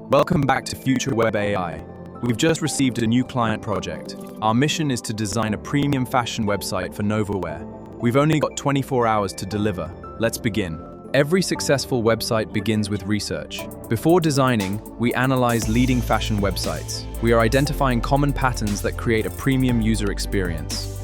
Welcome back to Future Web AI. We've just received a new client project. Our mission is to design a premium fashion website for Novaware. We've only got 24 hours to deliver. Let's begin. Every successful website begins with research. Before designing, we analyze leading fashion websites. We are identifying common patterns that create a premium user experience.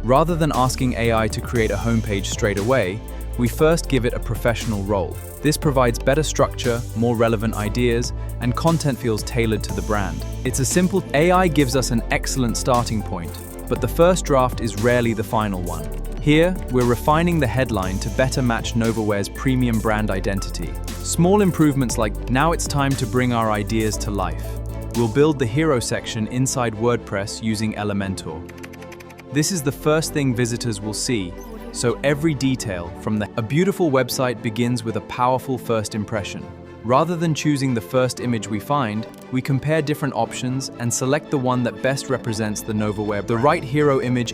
Rather than asking AI to create a homepage straight away, we first give it a professional role. This provides better structure, more relevant ideas, and content feels tailored to the brand. It's a simple AI gives us an excellent starting point, but the first draft is rarely the final one. Here, we're refining the headline to better match Novaware's premium brand identity. Small improvements like, now it's time to bring our ideas to life. We'll build the hero section inside WordPress using Elementor. This is the first thing visitors will see, so every detail A beautiful website begins with a powerful first impression. Rather than choosing the first image we find, we compare different options and select the one that best represents the Novaware. The right hero image.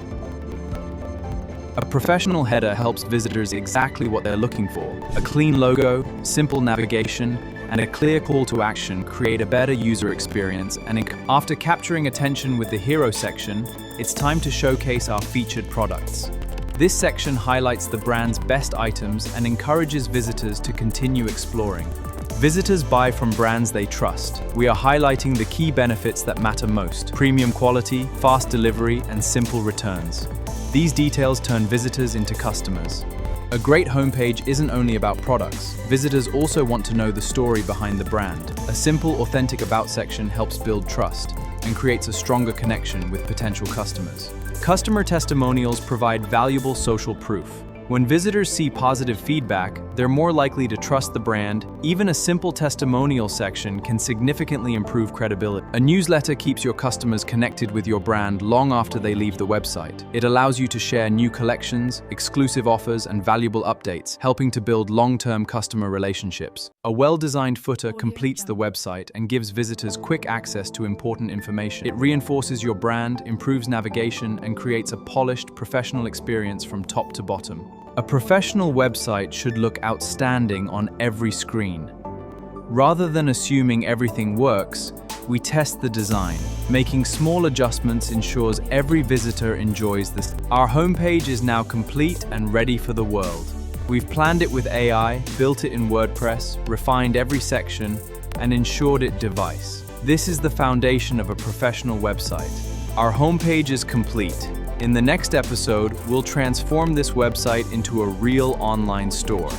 A professional header helps visitors exactly what they're looking for. A clean logo, simple navigation, and a clear call to action create a better user experience. And after capturing attention with the hero section, it's time to showcase our featured products. This section highlights the brand's best items and encourages visitors to continue exploring. Visitors buy from brands they trust. We are highlighting the key benefits that matter most: premium quality, fast delivery, and simple returns. These details turn visitors into customers. A great homepage isn't only about products. Visitors also want to know the story behind the brand. A simple, authentic About section helps build trust and creates a stronger connection with potential customers. Customer testimonials provide valuable social proof. When visitors see positive feedback, they're more likely to trust the brand. Even a simple testimonial section can significantly improve credibility. A newsletter keeps your customers connected with your brand long after they leave the website. It allows you to share new collections, exclusive offers, and valuable updates, helping to build long-term customer relationships. A well-designed footer completes the website and gives visitors quick access to important information. It reinforces your brand, improves navigation, and creates a polished, professional experience from top to bottom. A professional website should look outstanding on every screen. Rather than assuming everything works, we test the design. Making small adjustments ensures every visitor enjoys this. Our homepage is now complete and ready for the world. We've planned it with AI, built it in WordPress, refined every section, and ensured it device. This is the foundation of a professional website. Our homepage is complete. In the next episode, we'll transform this website into a real online store,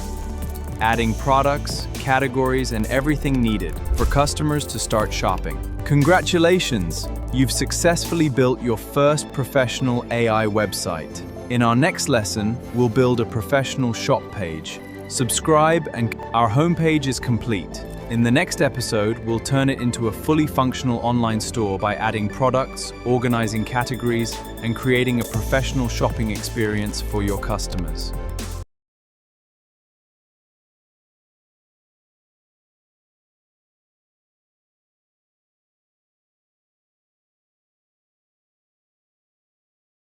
adding products, categories, and everything needed for customers to start shopping. Congratulations! You've successfully built your first professional AI website. In our next lesson, we'll build a professional shop page. Subscribe, and our homepage is complete. In the next episode, we'll turn it into a fully functional online store by adding products, organizing categories, and creating a professional shopping experience for your customers.